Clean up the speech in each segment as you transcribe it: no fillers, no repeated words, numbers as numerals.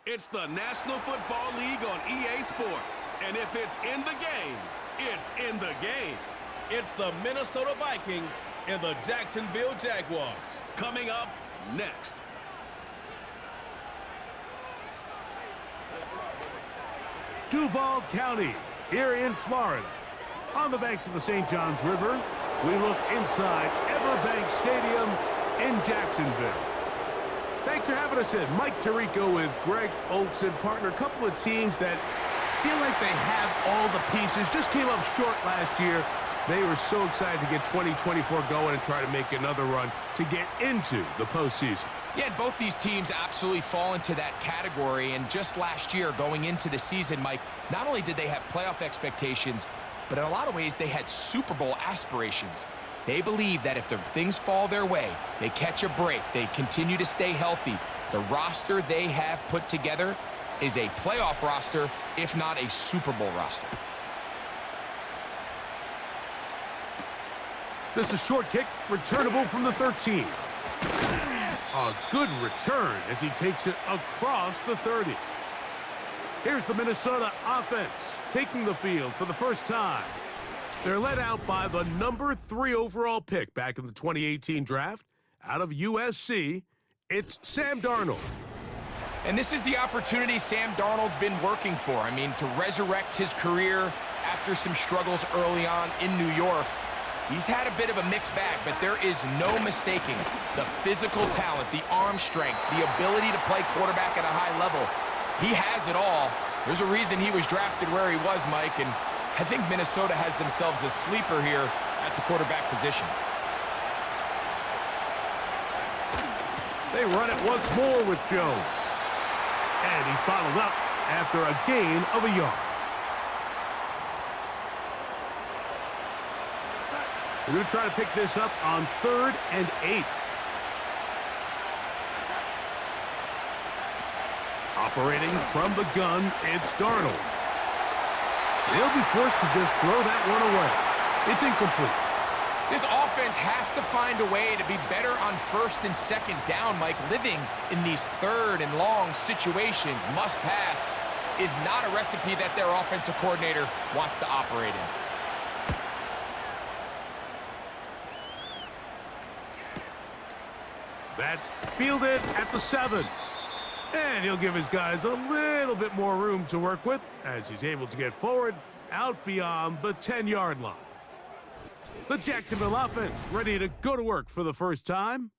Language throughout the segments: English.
It's the National Football League on EA Sports. And if it's in the game, it's in the game. It's the Minnesota Vikings and the Jacksonville Jaguars. Coming up next. Duval County, here in Florida. On the banks of the St. Johns River, we look inside Everbank Stadium in Jacksonville. Thanks for having us in. Mike Tirico with Greg Olson, partner. A couple of teams that feel like they have all the pieces. Just came up short last year. They were so excited to get 2024 going and try to make another run to get into the postseason. Yeah, and both these teams absolutely fall into that category. And just last year, going into the season, Mike, not only did they have playoff expectations, but in a lot of ways, they had Super Bowl aspirations. They believe that if the things fall their way, they catch a break, they continue to stay healthy, the roster they have put together is a playoff roster, if not a Super Bowl roster. This is a short kick, returnable from the 13. A good return as he takes it across the 30. Here's the Minnesota offense taking the field for the first time. They're led out by the number 3 overall pick back in the 2018 draft out of USC. It's Sam Darnold. And this is the opportunity Sam Darnold's been working for. I mean, to resurrect his career after some struggles early on in New York. He's had a bit of a mixed bag, but there is no mistaking the physical talent, the arm strength, the ability to play quarterback at a high level. He has it all. There's a reason he was drafted where he was, Mike, and I think Minnesota has themselves a sleeper here at the quarterback position. They run it once more with Jones. And he's bottled up after a gain of a yard. They're going to try to pick this up on 3rd and 8. Operating from the gun, it's Darnold. They'll be forced to just throw that one away. It's incomplete. This offense has to find a way to be better on 1st and 2nd down, Mike. Living in these 3rd and long situations, must pass, is not a recipe that their offensive coordinator wants to operate in. That's fielded at the 7. And he'll give his guys a little bit more room to work with as he's able to get forward out beyond the 10-yard line. The Jacksonville offense ready to go to work for the first time.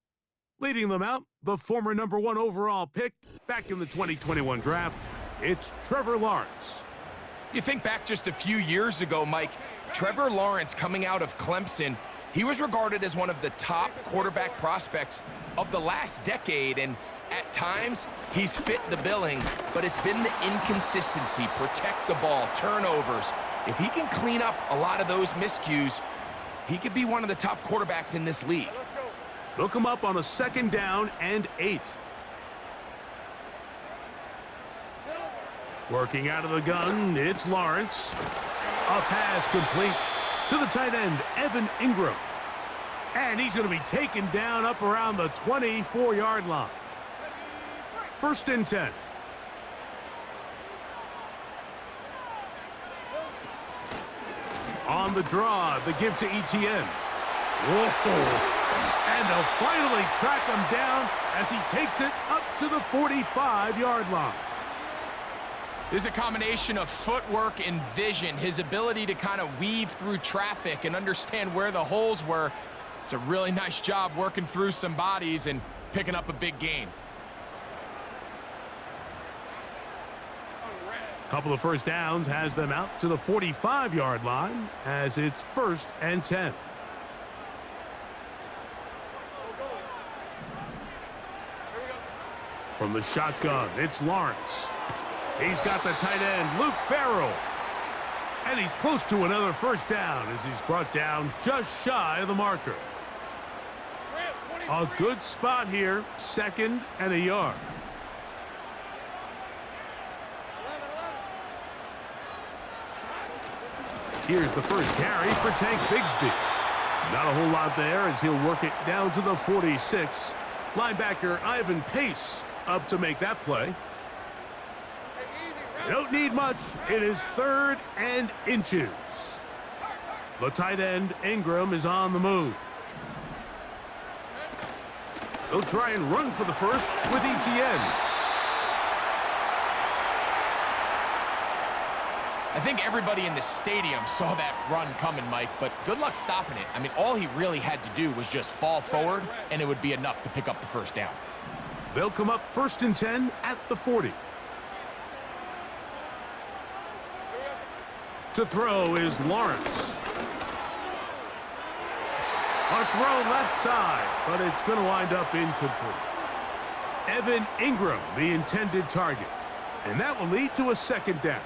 Leading them out, the former number 1 overall pick back in the 2021 draft, it's Trevor Lawrence. You think back just a few years ago, Mike, Trevor Lawrence coming out of Clemson, he was regarded as one of the top quarterback prospects of the last decade, and at times, he's fit the billing, but it's been the inconsistency, protect the ball, turnovers. If he can clean up a lot of those miscues, he could be one of the top quarterbacks in this league. They'll come up on a 2nd down and 8. Working out of the gun, it's Lawrence. A pass complete to the tight end, Evan Ingram. And he's going to be taken down up around the 24-yard line. 1st and 10. On the draw, the give to Etienne. Whoa! And they'll finally track him down as he takes it up to the 45-yard line. There's a combination of footwork and vision, his ability to kind of weave through traffic and understand where the holes were. It's a really nice job working through some bodies and picking up a big gain. Couple of first downs has them out to the 45-yard line as it's 1st and 10. From the shotgun, it's Lawrence. He's got the tight end, Luke Farrell. And he's close to another first down as he's brought down just shy of the marker. A good spot here, 2nd and a yard. Here's the first carry for Tank Bigsby. Not a whole lot there as he'll work it down to the 46. Linebacker Ivan Pace up to make that play. They don't need much. It is 3rd and inches. The tight end, Ingram, is on the move. They'll try and run for the first with ETN. I think everybody in the stadium saw that run coming, Mike, but good luck stopping it. I mean, all he really had to do was just fall forward, and it would be enough to pick up the first down. They'll come up 1st and 10 at the 40. To throw is Lawrence. A throw left side, but it's going to wind up incomplete. Evan Ingram, the intended target. And that will lead to a 2nd down.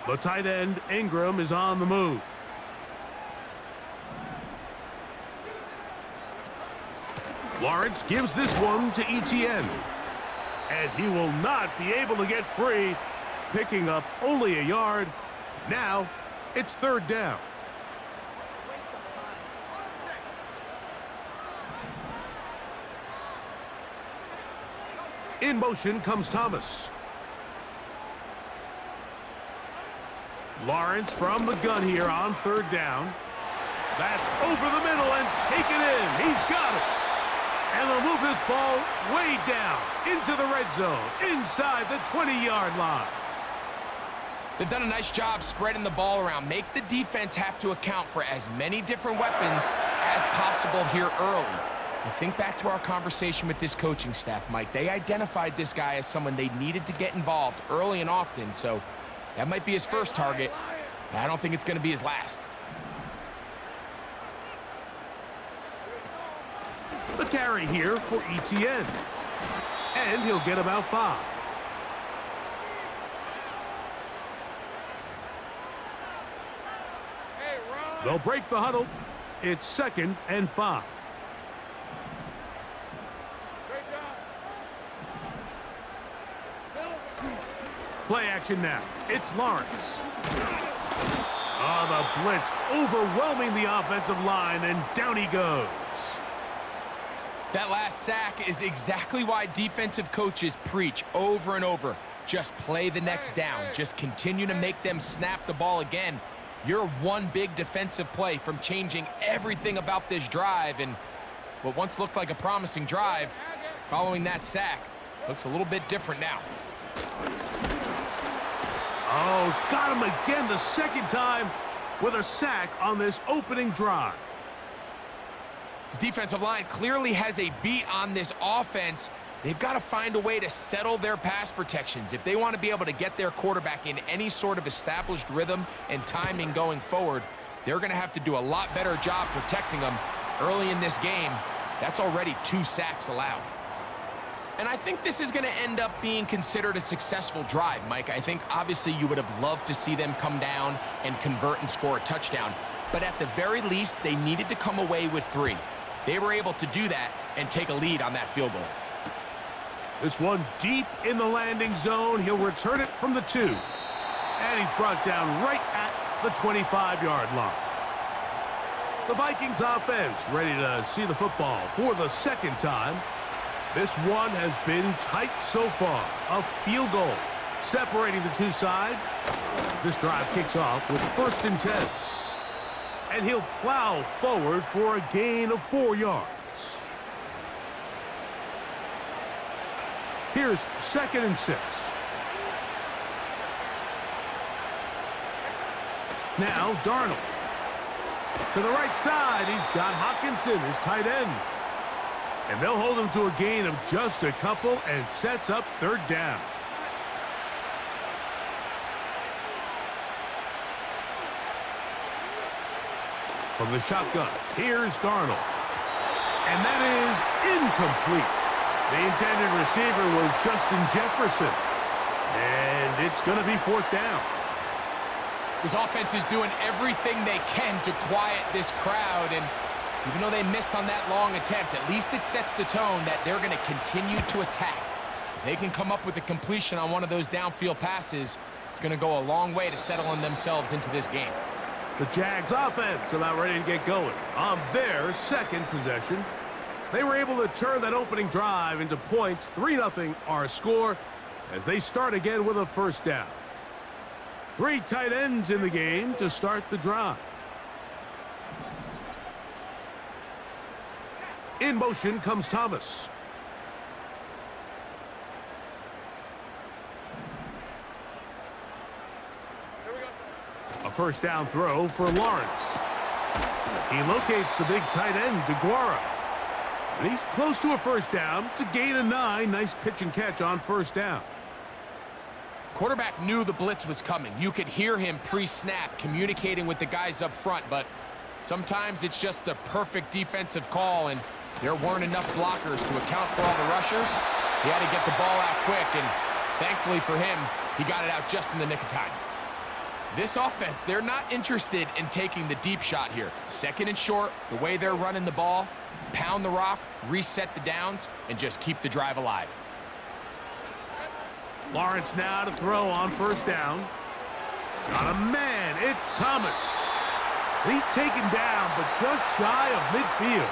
The tight end, Ingram, is on the move. Lawrence gives this one to ETN. And he will not be able to get free, picking up only a yard. Now, it's 3rd down. In motion comes Thomas. Lawrence from the gun here on 3rd down. That's over the middle and taken in. He's got it. And they'll move this ball way down into the red zone, inside the 20-yard line. They've done a nice job spreading the ball around. Make the defense have to account for as many different weapons as possible here early. But think back to our conversation with this coaching staff, Mike. They identified this guy as someone they needed to get involved early and often, so that might be his first target. I don't think it's going to be his last. The carry here for ETN. And he'll get about 5. They'll break the huddle. It's 2nd and 5. Play action now. It's Lawrence. The blitz overwhelming the offensive line, and down he goes. That last sack is exactly why defensive coaches preach over and over. Just play the next down. Just continue to make them snap the ball again. You're one big defensive play from changing everything about this drive, and what once looked like a promising drive, following that sack, looks a little bit different now. Oh, got him again the 2nd time with a sack on this opening drive. This defensive line clearly has a beat on this offense. They've got to find a way to settle their pass protections. If they want to be able to get their quarterback in any sort of established rhythm and timing going forward, they're going to have to do a lot better job protecting them early in this game. That's already 2 sacks allowed. And I think this is going to end up being considered a successful drive, Mike. I think obviously you would have loved to see them come down and convert and score a touchdown. But at the very least, they needed to come away with 3. They were able to do that and take a lead on that field goal. This one deep in the landing zone. He'll return it from the 2. And he's brought down right at the 25-yard line. The Vikings offense ready to see the football for the 2nd time. This one has been tight so far. A field goal separating the 2 sides as this drive kicks off with 1st and 10. And he'll plow forward for a gain of 4 yards. Here's 2nd and 6. Now Darnold. To the right side, he's got Hockenson, his tight end. And they'll hold him to a gain of just a couple and sets up 3rd down. From the shotgun, here's Darnold. And that is incomplete. The intended receiver was Justin Jefferson. And it's going to be 4th down. This offense is doing everything they can to quiet this crowd, and even though they missed on that long attempt, at least it sets the tone that they're going to continue to attack. If they can come up with a completion on one of those downfield passes, it's going to go a long way to settling themselves into this game. The Jags offense about ready to get going on their 2nd possession. They were able to turn that opening drive into points. 3-0 our score as they start again with a first down. 3 tight ends in the game to start the drive. In motion comes Thomas. A first down throw for Lawrence. He locates the big tight end, DeGuara. And he's close to a first down to gain a 9. Nice pitch and catch on first down. Quarterback knew the blitz was coming. You could hear him pre-snap communicating with the guys up front, but sometimes it's just the perfect defensive call, and there weren't enough blockers to account for all the rushers. He had to get the ball out quick, and thankfully for him, he got it out just in the nick of time. This offense, they're not interested in taking the deep shot here. Second and short, the way they're running the ball, pound the rock, reset the downs, and just keep the drive alive. Lawrence now to throw on first down. Got a man, it's Thomas. He's taken down, but just shy of midfield.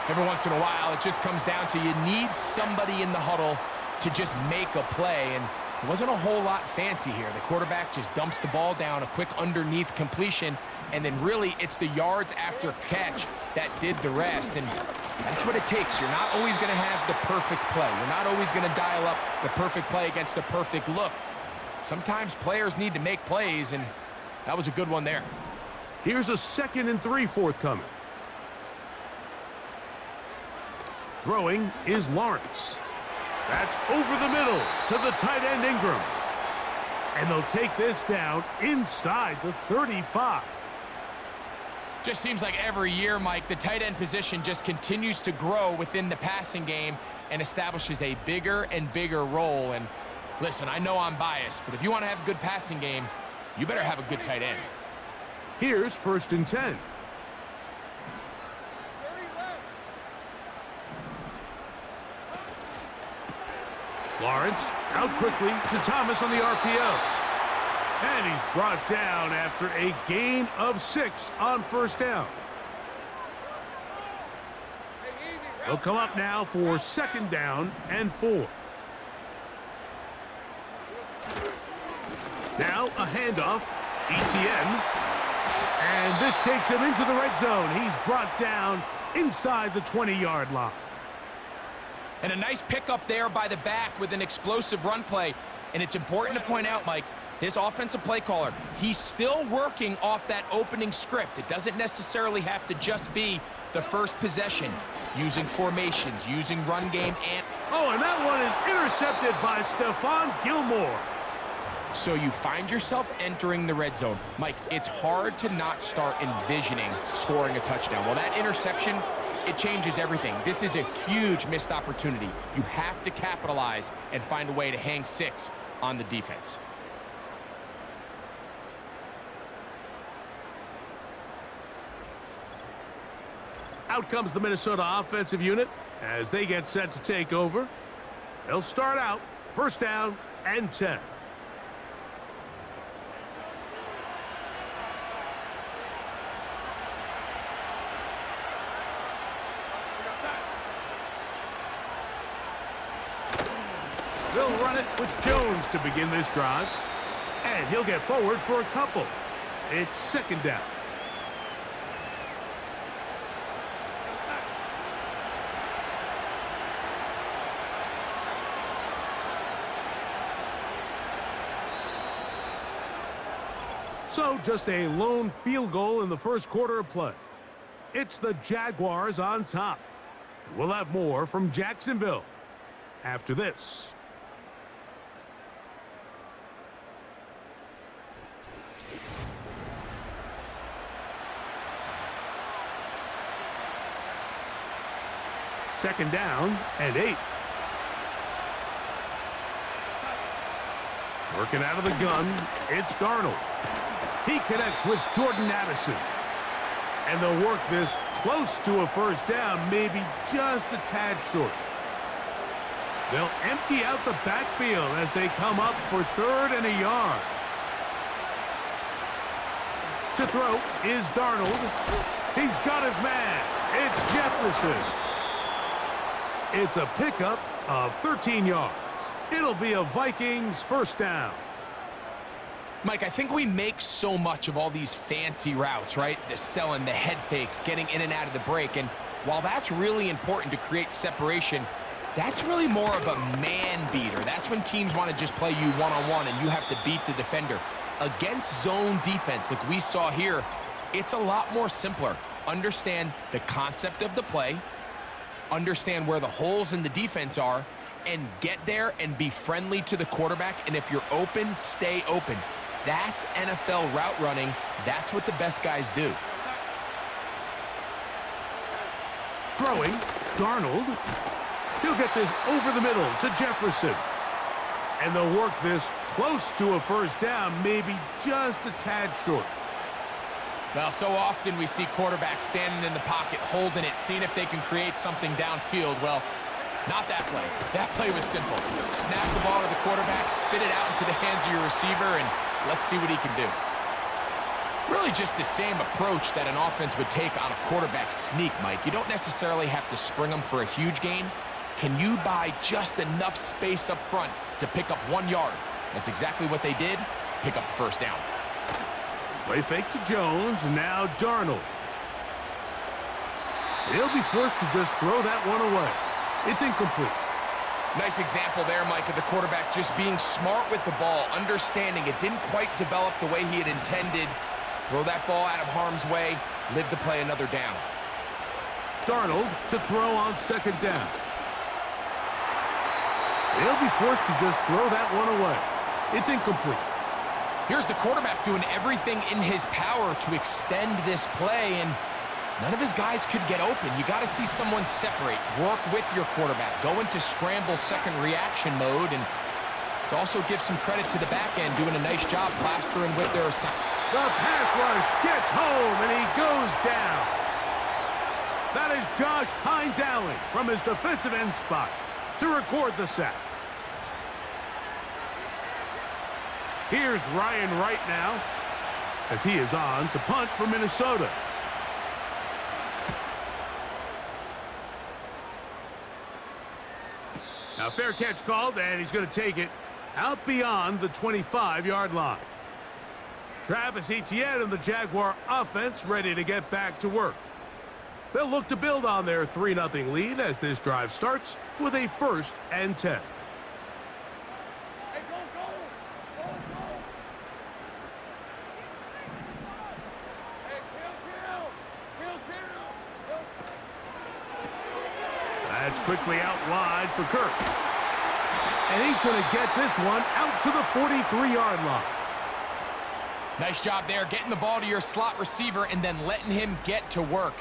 Every once in a while, it just comes down to you need somebody in the huddle to just make a play, and it wasn't a whole lot fancy here. The quarterback just dumps the ball down, a quick underneath completion, and then really it's the yards after catch that did the rest, and that's what it takes. You're not always going to have the perfect play. You're not always going to dial up the perfect play against the perfect look. Sometimes players need to make plays, and that was a good one there. Here's a 2nd and 3 forthcoming. Throwing is Lawrence. That's over the middle to the tight end Ingram. And they'll take this down inside the 35. Just seems like every year, Mike, the tight end position just continues to grow within the passing game and establishes a bigger and bigger role. And listen, I know I'm biased, but if you want to have a good passing game, you better have a good tight end. Here's 1st and 10. Lawrence out quickly to Thomas on the RPO. And he's brought down after a gain of 6 on first down. They'll come up now for 2nd down and 4. Now a handoff, ETN. And this takes him into the red zone. He's brought down inside the 20-yard line. And a nice pickup there by the back with an explosive run play. And it's important to point out, Mike, his offensive play caller, he's still working off that opening script. It doesn't necessarily have to just be the first possession. Using formations, using run game, and... Oh, and that one is intercepted by Stephon Gilmore. So you find yourself entering the red zone. Mike, it's hard to not start envisioning scoring a touchdown. Well, that interception, it changes everything. This is a huge missed opportunity. You have to capitalize and find a way to hang 6 on the defense. Out comes the Minnesota offensive unit as they get set to take over. They'll start out 1st down and 10. They'll run it with Jones to begin this drive. And he'll get forward for a couple. It's 2nd down. So just a lone field goal in the first quarter of play. It's the Jaguars on top. We'll have more from Jacksonville after this. Second down and 8. Working out of the gun, it's Darnold. He connects with Jordan Addison. And they'll work this close to a first down, maybe just a tad short. They'll empty out the backfield as they come up for 3rd and a yard. To throw is Darnold. He's got his man. It's Jefferson. It's a pickup of 13 yards. It'll be a Vikings first down. Mike, I think we make so much of all these fancy routes, right? The selling, the head fakes, getting in and out of the break. And while that's really important to create separation, that's really more of a man beater. That's when teams want to just play you one-on-one and you have to beat the defender. Against zone defense, like we saw here, it's a lot more simpler. Understand the concept of the play, understand where the holes in the defense are, and get there and be friendly to the quarterback. And if you're open, stay open. That's NFL route running. That's what the best guys do. Throwing, Darnold. He'll get this over the middle to Jefferson. And they'll work this close to a first down, maybe just a tad short. Well, so often we see quarterbacks standing in the pocket, holding it, seeing if they can create something downfield. Well, not that play. That play was simple. Snap the ball to the quarterback, spit it out into the hands of your receiver, and let's see what he can do. Really just the same approach that an offense would take on a quarterback sneak, Mike. You don't necessarily have to spring them for a huge gain. Can you buy just enough space up front to pick up 1 yard? That's exactly what they did. Pick up the first down. Play fake to Jones, now Darnold. He'll be forced to just throw that one away. It's incomplete. Nice example there, Mike, of the quarterback just being smart with the ball, understanding it didn't quite develop the way he had intended. Throw that ball out of harm's way, live to play another down. Darnold to throw on second down. He'll be forced to just throw that one away. It's incomplete. Here's the quarterback doing everything in his power to extend this play, and none of his guys could get open. You got to see someone separate, work with your quarterback, go into scramble second reaction mode, and let's also give some credit to the back end doing a nice job plastering with their assignment. The pass rush gets home, and he goes down. That is Josh Hines-Allen from his defensive end spot to record the sack. Here's Ryan Wright now, as he is on to punt for Minnesota. Now fair catch called, and he's going to take it out beyond the 25-yard line. Travis Etienne and the Jaguar offense ready to get back to work. They'll look to build on their 3-0 lead as this drive starts with a 1st and 10. That's quickly out wide for Kirk. And he's going to get this one out to the 43-yard line. Nice job there, getting the ball to your slot receiver and then letting him get to work.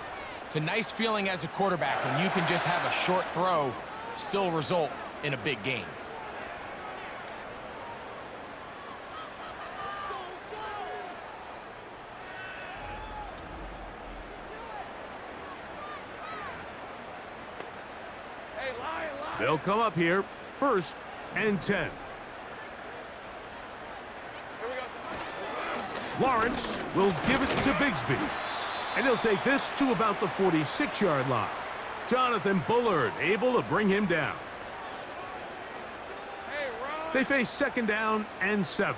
It's a nice feeling as a quarterback when you can just have a short throw, still result in a big game. They'll come up here, 1st and 10. Lawrence will give it to Bigsby. And he'll take this to about the 46-yard line. Jonathan Bullard able to bring him down. They face 2nd down and 7.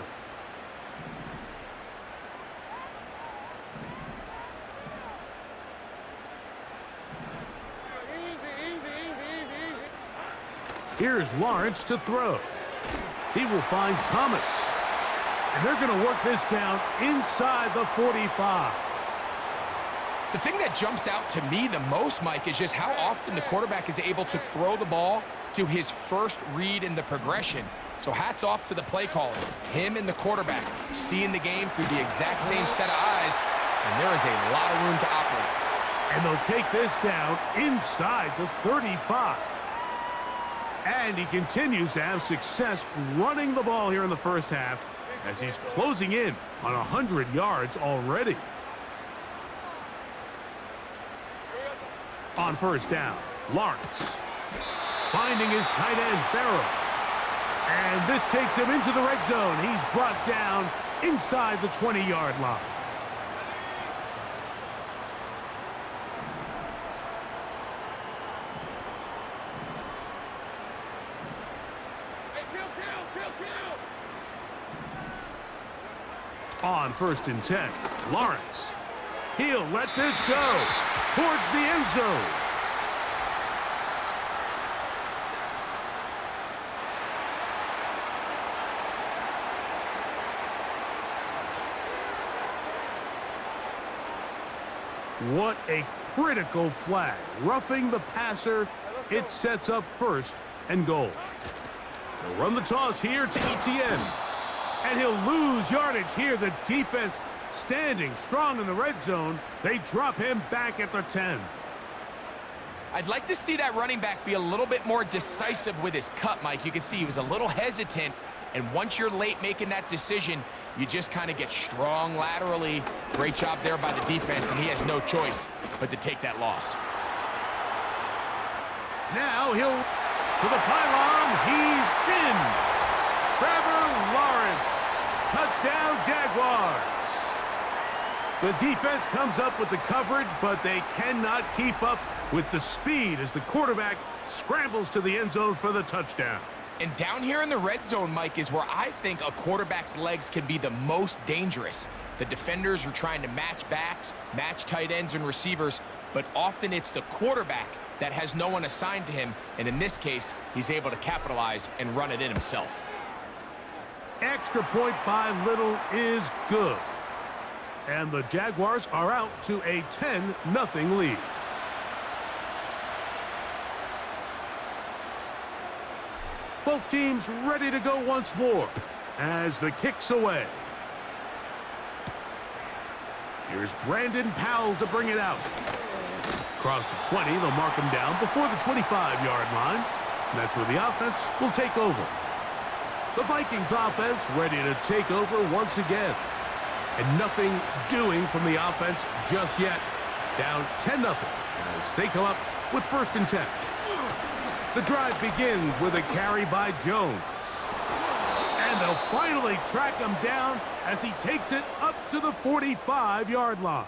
Here's Lawrence to throw. He will find Thomas. And they're going to work this down inside the 45. The thing that jumps out to me the most, Mike, is just how often the quarterback is able to throw the ball to his first read in the progression. So hats off to the play caller. Him and the quarterback seeing the game through the exact same set of eyes, and there is a lot of room to operate. And they'll take this down inside the 35. And he continues to have success running the ball here in the first half as he's closing in on 100 yards already. On 1st down, Lawrence finding his tight end, Farrell. And this takes him into the red zone. He's brought down inside the 20-yard line. On 1st and 10, Lawrence. He'll let this go towards the end zone. What a critical flag. Roughing the passer, it sets up 1st and goal. They'll run the toss here to Etienne. And he'll lose yardage here. The defense standing strong in the red zone. They drop him back at the 10. I'd like to see that running back be a little bit more decisive with his cut, Mike. You can see he was a little hesitant, and once you're late making that decision, you just kind of get strong laterally. Great job there by the defense, and he has no choice but to take that loss. Now he'll to the pylon. He's in. Trevor Lawrence. Touchdown, Jaguars. The defense comes up with the coverage, but they cannot keep up with the speed as the quarterback scrambles to the end zone for the touchdown. And down here in the red zone, Mike, is where I think a quarterback's legs can be the most dangerous. The defenders are trying to match backs, match tight ends and receivers, but often it's the quarterback that has no one assigned to him, and in this case, he's able to capitalize and run it in himself. Extra point by Little is good. And the Jaguars are out to a 10-0 lead. Both teams ready to go once more as the kick's away. Here's Brandon Powell to bring it out. Across the 20, they'll mark him down before the 25-yard line. And that's where the offense will take over. The Vikings offense ready to take over once again. And nothing doing from the offense just yet. Down 10-0 as they come up with 1st and 10. The drive begins with a carry by Jones. And they'll finally track him down as he takes it up to the 45-yard line.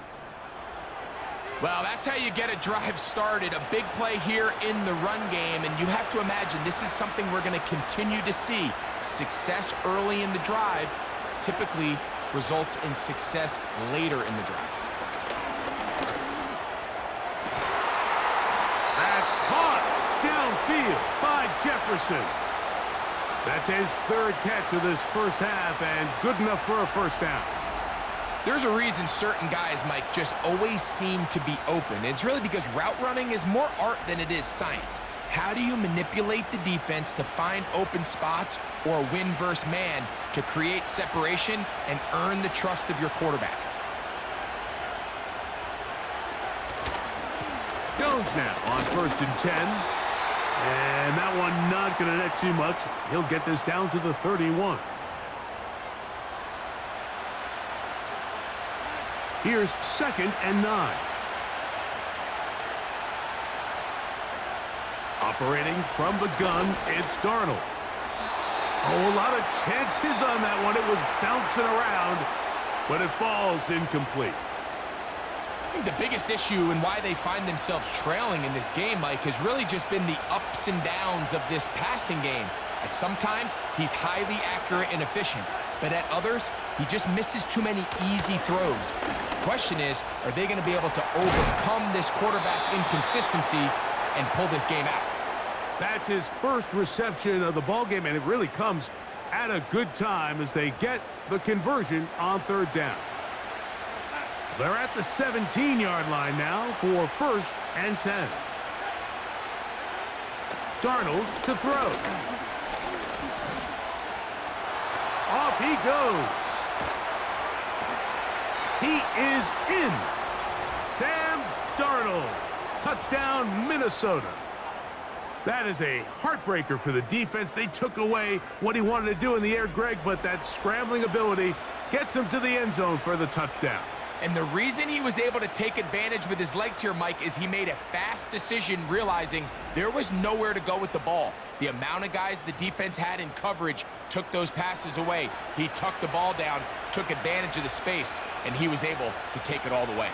Well, that's how you get a drive started. A big play here in the run game, and you have to imagine this is something we're going to continue to see. Success early in the drive typically results in success later in the drive. That's caught downfield by Jefferson. That's his 3rd catch of this first half, and good enough for a 1st down. There's a reason certain guys, Mike, just always seem to be open. It's really because route running is more art than it is science. How do you manipulate the defense to find open spots or win versus man to create separation and earn the trust of your quarterback? Jones now on 1st and 10. And that one not going to net too much. He'll get this down to the 31. Here's 2nd and 9. Operating from the gun, it's Darnold. Oh, a lot of chances on that one. It was bouncing around, but it falls incomplete. I think the biggest issue and why they find themselves trailing in this game, Mike, has really just been the ups and downs of this passing game. At sometimes, he's highly accurate and efficient, but at others, he just misses too many easy throws. The question is, are they going to be able to overcome this quarterback inconsistency and pull this game out? That's his 1st reception of the ballgame, and it really comes at a good time as they get the conversion on 3rd down. They're at the 17-yard line now for 1st and 10. Darnold to throw. Off he goes. He is in. Sam Darnold. Touchdown, Minnesota. That is a heartbreaker for the defense. They took away what he wanted to do in the air, Greg, but that scrambling ability gets him to the end zone for the touchdown. And the reason he was able to take advantage with his legs here, Mike, is he made a fast decision realizing there was nowhere to go with the ball. The amount of guys the defense had in coverage took those passes away. He tucked the ball down, took advantage of the space, and he was able to take it all the way.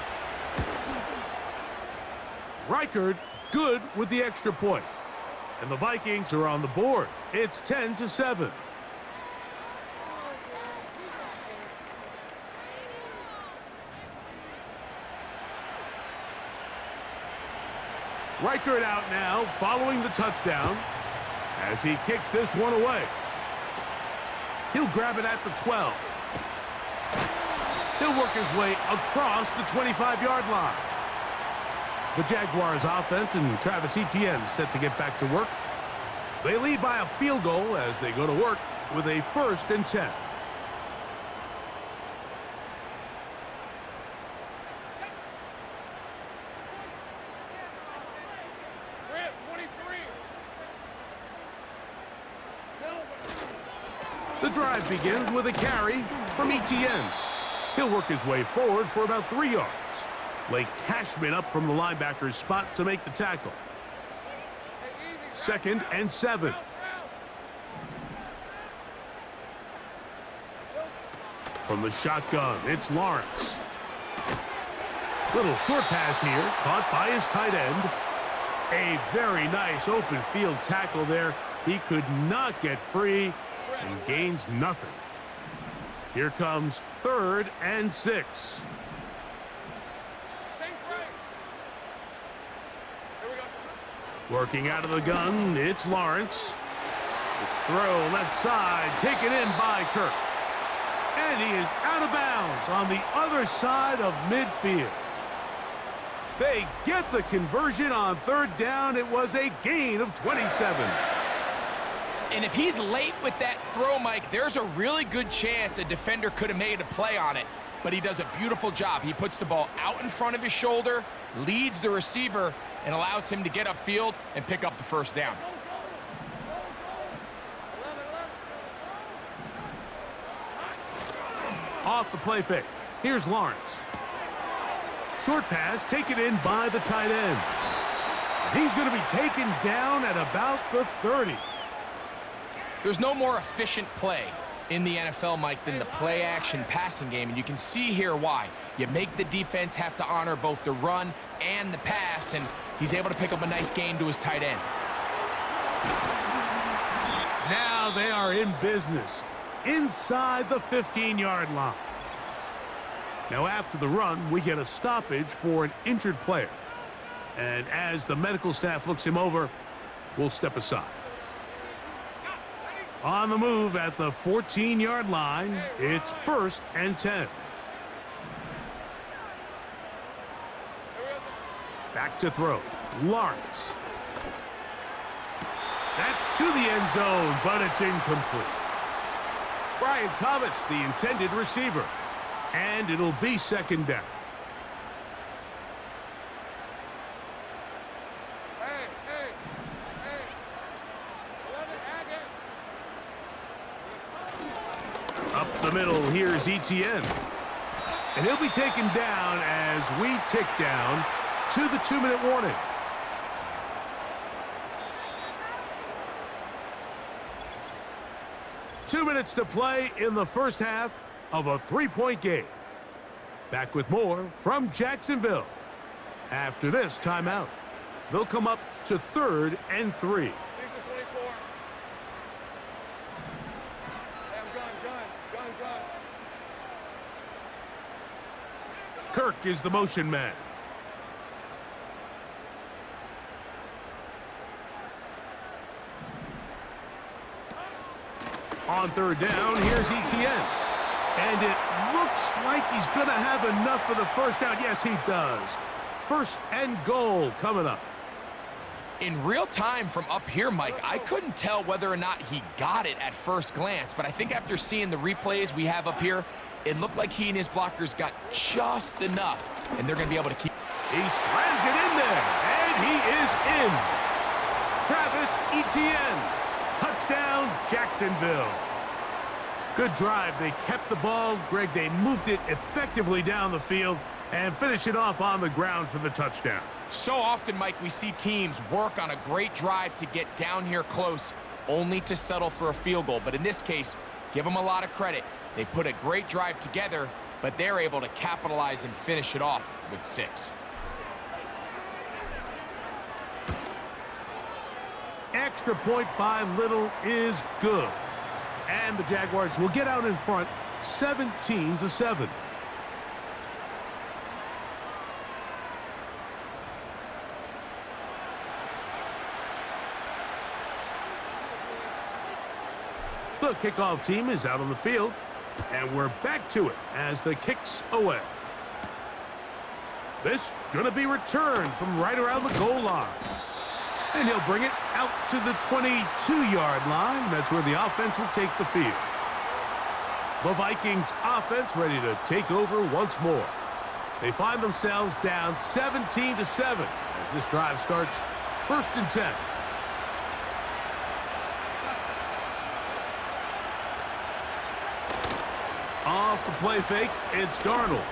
Reichard good with the extra point. And the Vikings are on the board. It's 10-7. Riker it out now, following the touchdown, as he kicks this one away. He'll grab it at the 12. He'll work his way across the 25-yard line. The Jaguars offense and Travis Etienne set to get back to work. They lead by a field goal as they go to work with a 1st and 10. The drive begins with a carry from Etienne. He'll work his way forward for about 3 yards. Blake Cashman up from the linebacker's spot to make the tackle. 2nd and 7. From the shotgun, it's Lawrence. Little short pass here, caught by his tight end. A very nice open field tackle there. He could not get free and gains nothing. Here comes 3rd and 6. Working out of the gun, it's Lawrence. His throw left side, taken in by Kirk. And he is out of bounds on the other side of midfield. They get the conversion on 3rd down. It was a gain of 27. And if he's late with that throw, Mike, there's a really good chance a defender could have made a play on it. But he does a beautiful job. He puts the ball out in front of his shoulder, leads the receiver, and allows him to get upfield and pick up the 1st down. Off the play fake. Here's Lawrence. Short pass taken in by the tight end. He's going to be taken down at about the 30. There's no more efficient play in the NFL, Mike, than the play-action passing game, and you can see here why. You make the defense have to honor both the run and the pass, and he's able to pick up a nice gain to his tight end. Now they are in business inside the 15-yard line. Now after the run, we get a stoppage for an injured player. And as the medical staff looks him over, we'll step aside. On the move at the 14-yard line, it's 1st and 10. Back to throw. Lawrence. That's to the end zone, but it's incomplete. Brian Thomas, the intended receiver. And it'll be 2nd down. Up the middle, here's Etienne. And he'll be taken down as we tick down to the 2-minute warning. Two minutes to play in the first half of a 3-point game. Back with more from Jacksonville. After this timeout, they'll come up to 3rd and 3. Kirk is the motion man. On 3rd down, here's Etienne. And it looks like he's going to have enough for the 1st down. Yes, he does. 1st and goal coming up. In real time from up here, Mike, I couldn't tell whether or not he got it at first glance, but I think after seeing the replays we have up here, it looked like he and his blockers got just enough, and they're going to be able to keep. He slams it in there, and he is in. Travis Etienne. Touchdown, Jacksonville. Good drive. They kept the ball. Greg, they moved it effectively down the field and finish it off on the ground for the touchdown. So often, Mike, we see teams work on a great drive to get down here close, only to settle for a field goal. But in this case, give them a lot of credit. They put a great drive together, but they're able to capitalize and finish it off with 6. Extra point by Little is good. And the Jaguars will get out in front 17-7. The kickoff team is out on the field, and we're back to it as the kick's away. This going to be returned from right around the goal line. And he'll bring it out to the 22-yard line. That's where the offense will take the field. The Vikings offense ready to take over once more. They find themselves down 17-7 as this drive starts 1st and 10. Off the play fake, it's Darnold.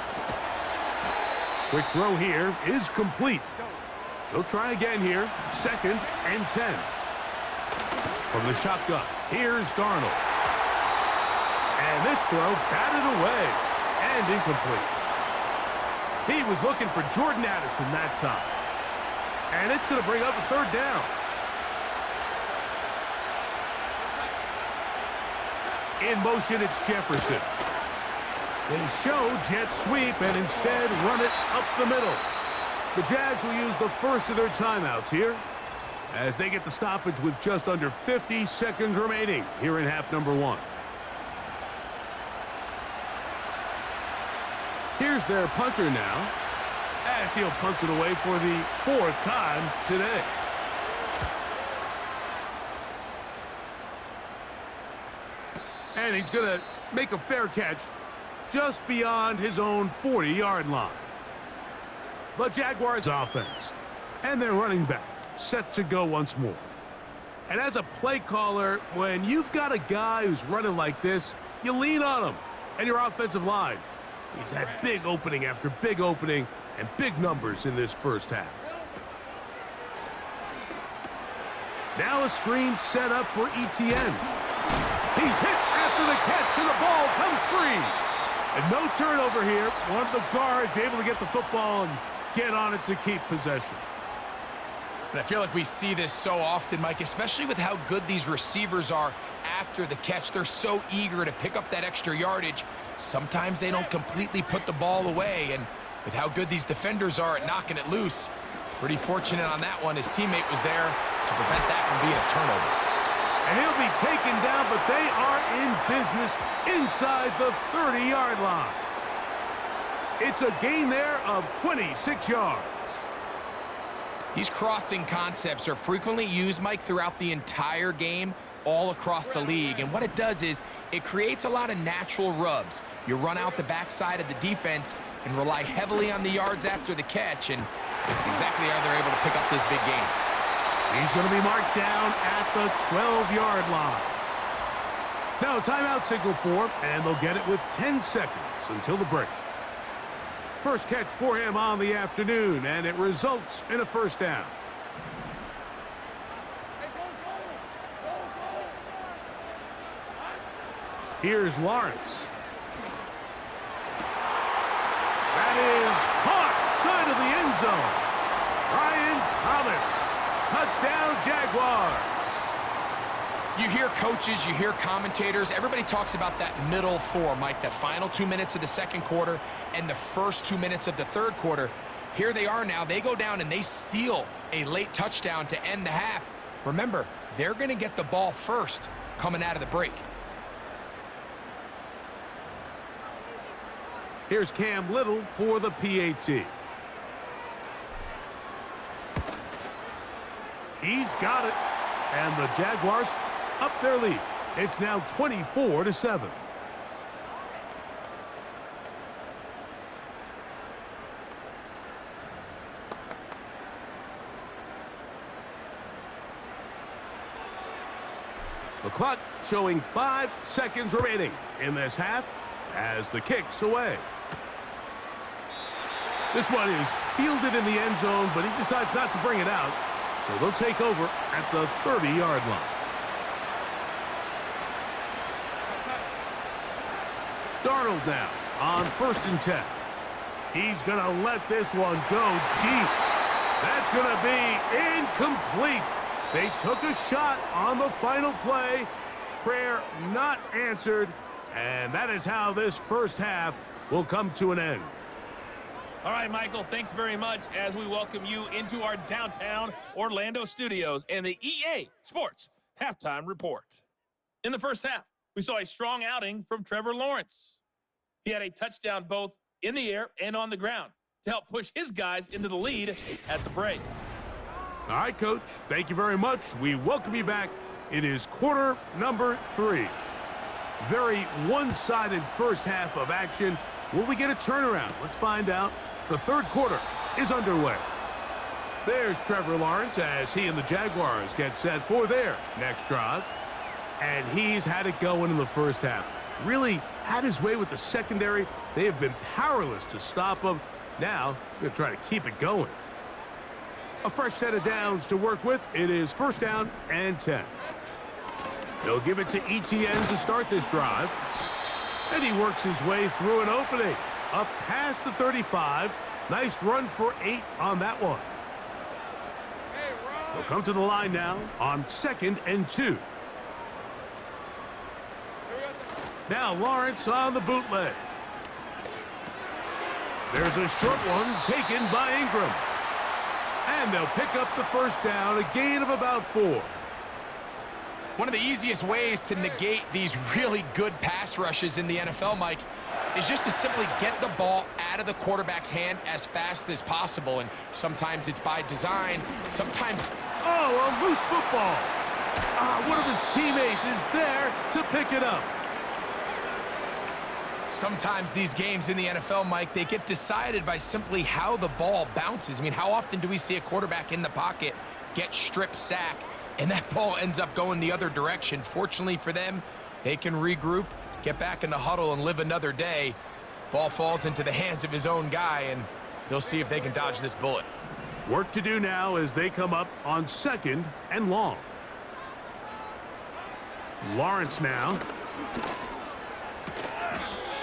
Quick throw here is complete. They'll try again here, 2nd and 10. From the shotgun, here's Darnold. And this throw batted away and incomplete. He was looking for Jordan Addison that time. And it's going to bring up a 3rd down. In motion, it's Jefferson. They show jet sweep and instead run it up the middle. The Jags will use the first of their timeouts here as they get the stoppage with just under 50 seconds remaining here in half number 1. Here's their punter now as he'll punt it away for the 4th time today. And he's going to make a fair catch just beyond his own 40-yard line. The Jaguars offense and their running back set to go once more. And as a play caller, when you've got a guy who's running like this, you lean on him and your offensive line. He's had big opening after big opening and big numbers in this first half. Now a screen set up for Etienne. He's hit after the catch and the ball comes free. And no turnover here. One of the guards able to get the football and get on it to keep possession. And I feel like we see this so often, Mike, especially with how good these receivers are after the catch. They're so eager to pick up that extra yardage. Sometimes they don't completely put the ball away, and with how good these defenders are at knocking it loose, pretty fortunate on that one. His teammate was there to prevent that from being a turnover. And he'll be taken down, but they are in business inside the 30-yard line. It's a gain there of 26 yards. These crossing concepts are frequently used, Mike, throughout the entire game, all across the league. And what it does is it creates a lot of natural rubs. You run out the backside of the defense and rely heavily on the yards after the catch, and that's exactly how they're able to pick up this big game. He's going to be marked down at the 12-yard line. Now a timeout signal for him, and they'll get it with 10 seconds until the break. First catch for him on the afternoon, and it results in a 1st down. Here's Lawrence. That is caught side of the end zone. Brian Thomas. Touchdown, Jaguars. You hear coaches, you hear commentators, everybody talks about that middle 4, Mike, the final 2 minutes of the 2nd quarter and the first 2 minutes of the 3rd quarter. Here they are now. They go down and they steal a late touchdown to end the half. Remember, they're going to get the ball first coming out of the break. Here's Cam Little for the PAT. He's got it. And the Jaguars up their lead. It's now 24-7. The clock showing 5 seconds remaining in this half as the kick's away. This one is fielded in the end zone, but he decides not to bring it out. So they'll take over at the 30-yard line. Darnold now on 1st and 10. He's going to let this one go deep. That's going to be incomplete. They took a shot on the final play. Prayer not answered. And that is how this first half will come to an end. All right, Michael, thanks very much as we welcome you into our downtown Orlando studios and the EA Sports Halftime Report. In the first half, We saw a strong outing from Trevor Lawrence. He had a touchdown both in the air and on the ground to help push his guys into the lead at the break. All right, Coach. Thank you very much. We welcome you back. It is quarter number 3. Very one-sided first half of action. Will we get a turnaround? Let's find out. The third quarter is underway. There's Trevor Lawrence as he and the Jaguars get set for their next drive. And he's had it going in the first half. Really had his way with the secondary. They have been powerless to stop him. Now, they're trying to keep it going. A fresh set of downs to work with. It is first down and 10. They'll give it to Etienne to start this drive. And he works his way through an opening. Up past the 35. Nice run for 8 on that one. They'll come to the line now on 2nd and 2. Now Lawrence on the bootleg. There's a short one taken by Ingram. And they'll pick up the first down, a gain of about 4. One of the easiest ways to negate these really good pass rushes in the NFL, Mike, is just to simply get the ball out of the quarterback's hand as fast as possible. And sometimes it's by design, sometimes... Oh, a loose football. One of his teammates is there to pick it up. Sometimes these games in the NFL, Mike, they get decided by simply how the ball bounces. I mean, how often do we see a quarterback in the pocket get strip sack and that ball ends up going the other direction? Fortunately for them, they can regroup, get back in the huddle, and live another day. Ball falls into the hands of his own guy, and they'll see if they can dodge this bullet. Work to do now as they come up on 2nd and long. Lawrence now.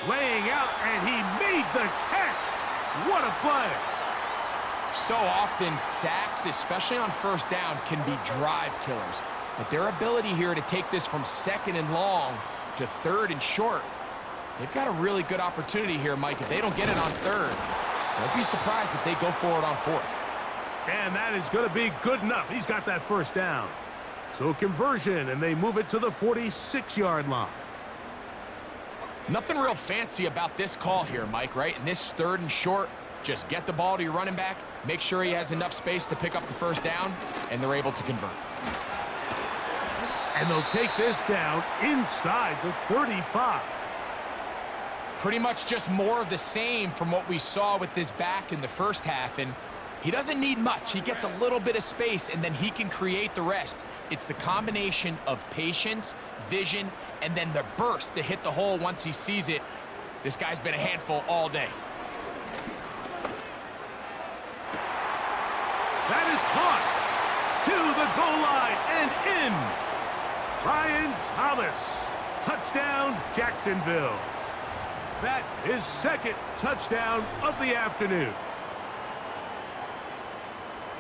Laying out, and he made the catch. What a play. So often, sacks, especially on first down, can be drive killers. But their ability here to take this from 2nd and long to 3rd and short, they've got a really good opportunity here, Mike. If they don't get it on 3rd, don't be surprised if they go for it on 4th. And that is going to be good enough. He's got that first down. So conversion, and they move it to the 46-yard line. Nothing real fancy about this call here, Mike, right? In this 3rd and short, just get the ball to your running back, make sure he has enough space to pick up the first down, and they're able to convert. And they'll take this down inside the 35. Pretty much just more of the same from what we saw with this back in the first half, and he doesn't need much. He gets a little bit of space, and then he can create the rest. It's the combination of patience, vision, and then the burst to hit the hole once he sees it. This guy's been a handful all day. That is caught to the goal line and in. Brian Thomas. Touchdown, Jacksonville. That is 2nd touchdown of the afternoon.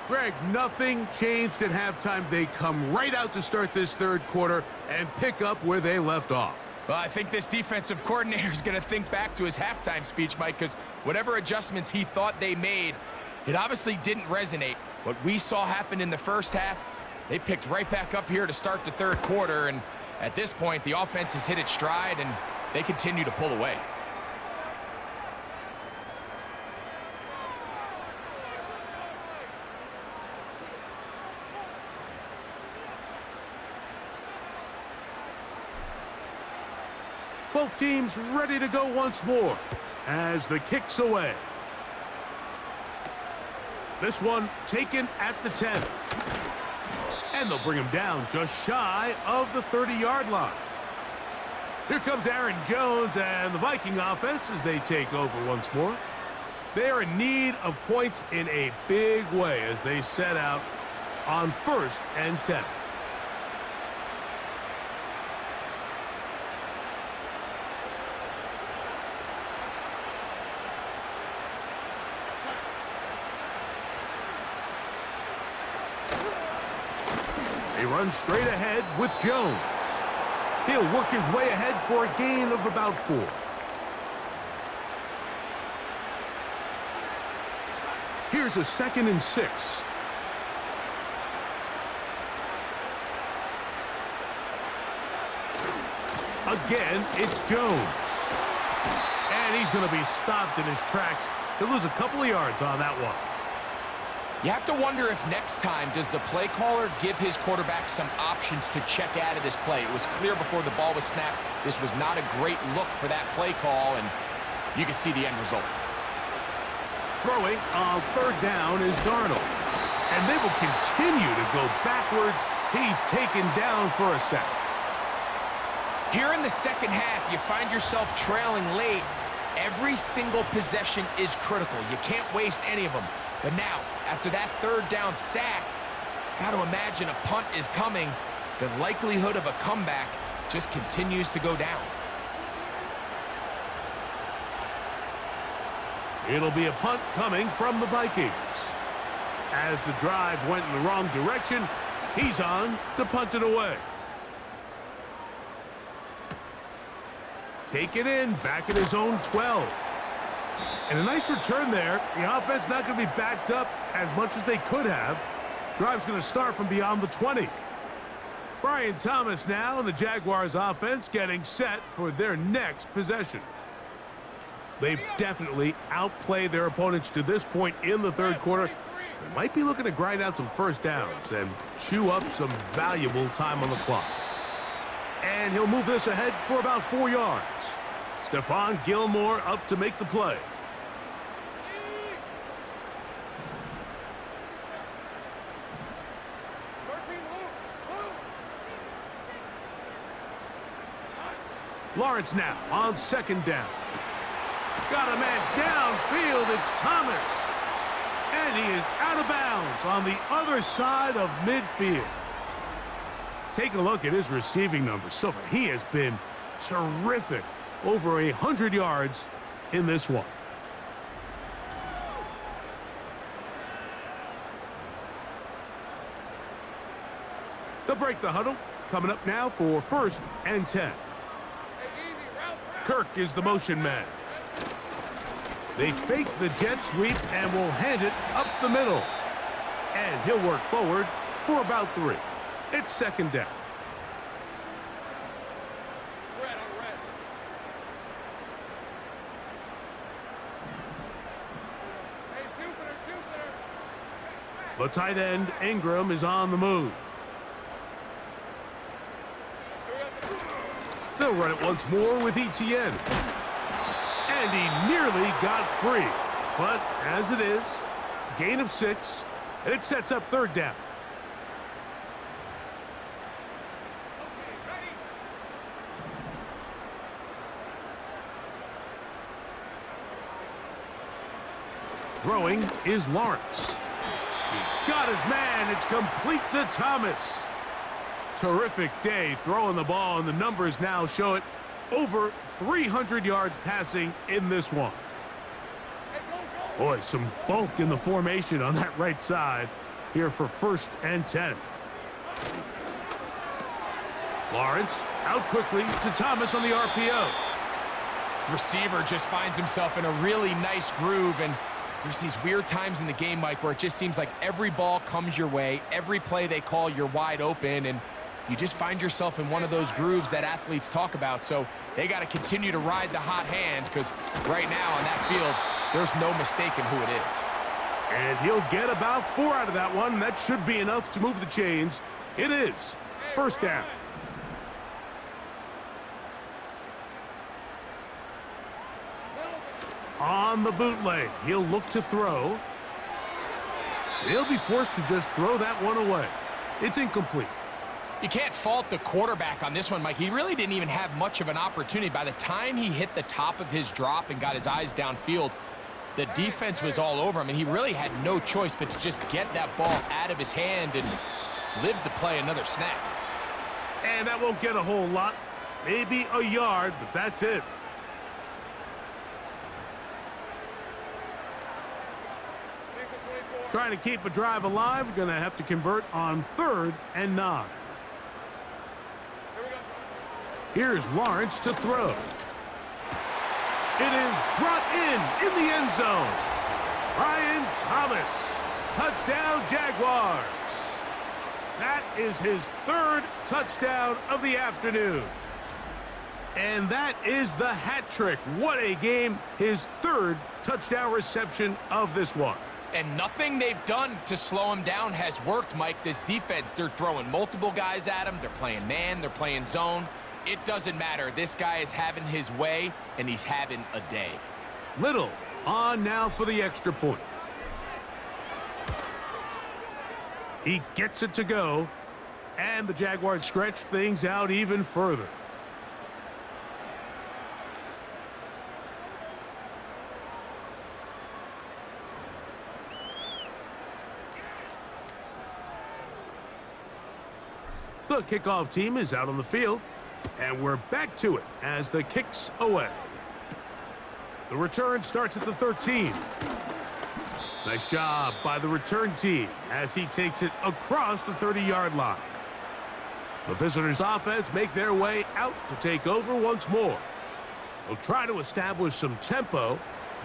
Greg, nothing changed at halftime. They come right out to start this 3rd quarter and pick up where they left off. Well, I think this defensive coordinator is going to think back to his halftime speech, Mike, because whatever adjustments he thought they made, it obviously didn't resonate. What we saw happen in the first half, they picked right back up here to start the 3rd quarter, and at this point, the offense has hit its stride, and they continue to pull away. Both teams ready to go once more as the kick's away. This one taken at the 10. And they'll bring him down just shy of the 30-yard line. Here comes Aaron Jones and the Viking offense as they take over once more. They are in need of points in a big way as they set out on 1st and 10. They run straight ahead with Jones. He'll work his way ahead for a gain of about 4. Here's a 2nd and 6. Again, it's Jones. And he's going to be stopped in his tracks. He'll lose a couple of yards on that one. You have to wonder if next time does the play caller give his quarterback some options to check out of this play. It was clear before the ball was snapped. This was not a great look for that play call, and you can see the end result. Throwing on third down is Darnold. And they will continue to go backwards. He's taken down for a sack. Here in the second half, you find yourself trailing late. Every single possession is critical. You can't waste any of them. But now, after that third down sack, got to imagine a punt is coming. The likelihood of a comeback just continues to go down. It'll be a punt coming from the Vikings. As the drive went in the wrong direction, he's on to punt it away. Take it in, back at his own 12. And a nice return there. The offense not going to be backed up as much as they could have. Drive's going to start from beyond the 20. Brian Thomas now and the Jaguars offense getting set for their next possession. They've definitely outplayed their opponents to this point in the third quarter. They might be looking to grind out some first downs and chew up some valuable time on the clock. And he'll move this ahead for about 4 yards. Stephon Gilmore up to make the play. Lawrence now on second down. Got a man downfield. It's Thomas. And he is out of bounds on the other side of midfield. Take a look at his receiving numbers so far. He has been terrific. Over 100 yards in this one. They'll break the huddle. Coming up now for 1st and 10. Kirk is the motion man. They fake the jet sweep and will hand it up the middle. And he'll work forward for about 3. It's second down. The tight end, Ingram, is on the move. They'll run it once more with ETN. And he nearly got free. But as it is, gain of 6, and it sets up third down. Throwing is Lawrence. He's got his man. It's complete to Thomas. Terrific day throwing the ball, and the numbers now show it. Over 300 yards passing in this one. Boy, some bulk in the formation on that right side here for 1st and 10. Lawrence out quickly to Thomas on the RPO. Receiver just finds himself in a really nice groove, and there's these weird times in the game, Mike, where it just seems like every ball comes your way, every play they call, you're wide open, and you just find yourself in one of those grooves that athletes talk about. So they got to continue to ride the hot hand, because right now on that field, there's no mistaking who it is. And he'll get about 4 out of that one. That should be enough to move the chains. It is 1st down. On the bootleg, he'll look to throw. He'll be forced to just throw that one away. It's incomplete. You can't fault the quarterback on this one, Mike. He really didn't even have much of an opportunity. By the time he hit the top of his drop and got his eyes downfield, the defense was all over him, and he really had no choice but to just get that ball out of his hand and live to play another snap. And that won't get a whole lot. Maybe a yard, but that's it. Trying to keep a drive alive, going to have to convert on 3rd and 9. Here's Lawrence to throw. It is brought in the end zone. Brian Thomas, touchdown Jaguars. That is his 3rd touchdown of the afternoon. And that is the hat trick. What a game. His third touchdown reception of this one. And nothing they've done to slow him down has worked, Mike. This defense, they're throwing multiple guys at him. They're playing man, they're playing zone. It doesn't matter. This guy is having his way, and he's having a day. Little on now for the extra point. He gets it to go, and the Jaguars stretch things out even further. The kickoff team is out on the field, and we're back to it as the kick's away. The return starts at the 13. Nice job by the return team as he takes it across the 30-yard line. The visitors' offense make their way out to take over once more. They'll try to establish some tempo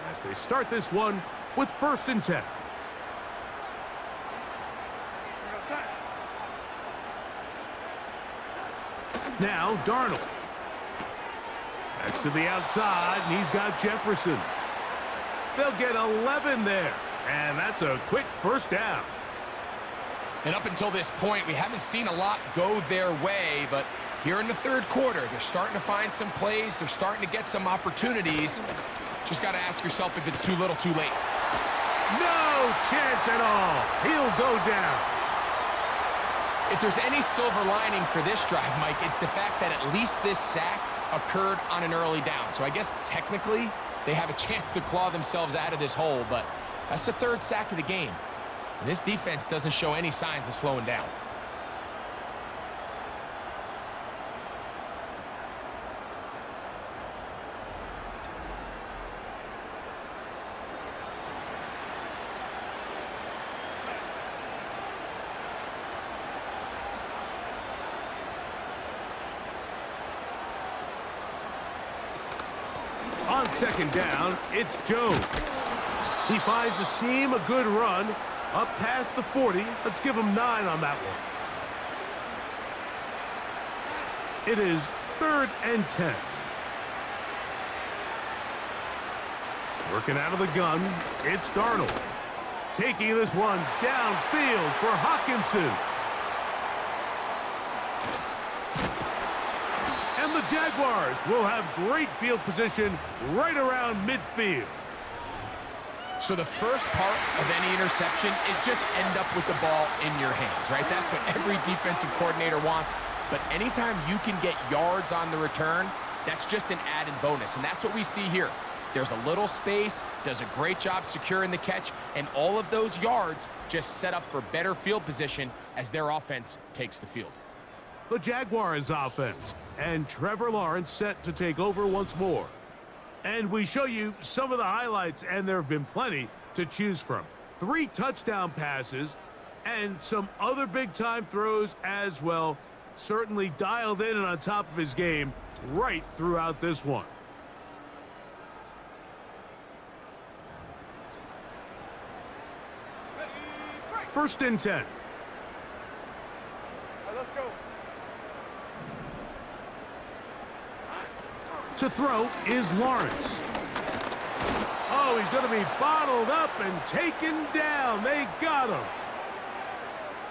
as they start this one with 1st and 10. Now Darnold. Back to the outside, and he's got Jefferson. They'll get 11 there, and that's a quick 1st down. And up until this point, we haven't seen a lot go their way, but here in the 3rd quarter, they're starting to find some plays. They're starting to get some opportunities. Just got to ask yourself if it's too little, too late. No chance at all. He'll go down. If there's any silver lining for this drive, Mike, it's the fact that at least this sack occurred on an early down. So I guess technically they have a chance to claw themselves out of this hole, but that's the 3rd sack of the game. And this defense doesn't show any signs of slowing down. On 2nd down, it's Jones. He finds a seam, a good run, up past the 40. Let's give him 9 on that one. It is 3rd and 10. Working out of the gun, it's Darnold. Taking this one downfield for Hawkinson. And the Jaguars will have great field position right around midfield. So the first part of any interception is just end up with the ball in your hands, right? That's what every defensive coordinator wants. But anytime you can get yards on the return, that's just an added bonus. And that's what we see here. There's a little space, does a great job securing the catch, and all of those yards just set up for better field position as their offense takes the field. The Jaguars offense, and Trevor Lawrence set to take over once more. And we show you some of the highlights, and there have been plenty to choose from. 3 touchdown passes and some other big-time throws as well. Certainly dialed in and on top of his game right throughout this one. First and 10. Let's go. To throw is Lawrence. Oh, he's going to be bottled up and taken down. They got him.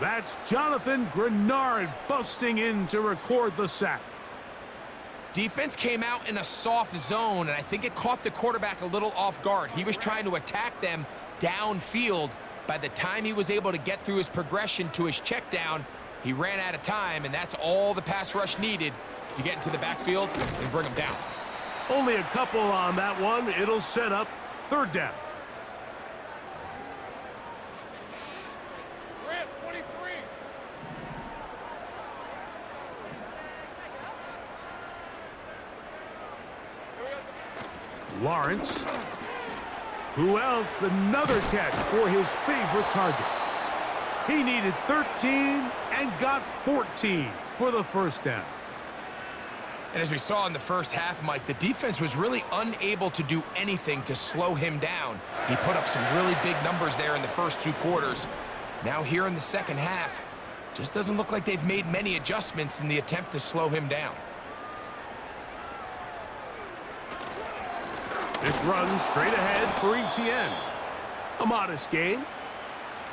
That's Jonathan Grenard busting in to record the sack. Defense came out in a soft zone, and I think it caught the quarterback a little off guard. He was trying to attack them downfield. By the time he was able to get through his progression to his check down, he ran out of time, and that's all the pass rush needed to get into the backfield and bring him down. Only a couple on that one. It'll set up 3rd down. Grant, 23. Lawrence. Who else? Another catch for his favorite target. He needed 13 and got 14 for the 1st down. And as we saw in the first half, Mike, the defense was really unable to do anything to slow him down. He put up some really big numbers there in the first 2 quarters. Now here in the second half, just doesn't look like they've made many adjustments in the attempt to slow him down. This run straight ahead for ETN. A modest gain,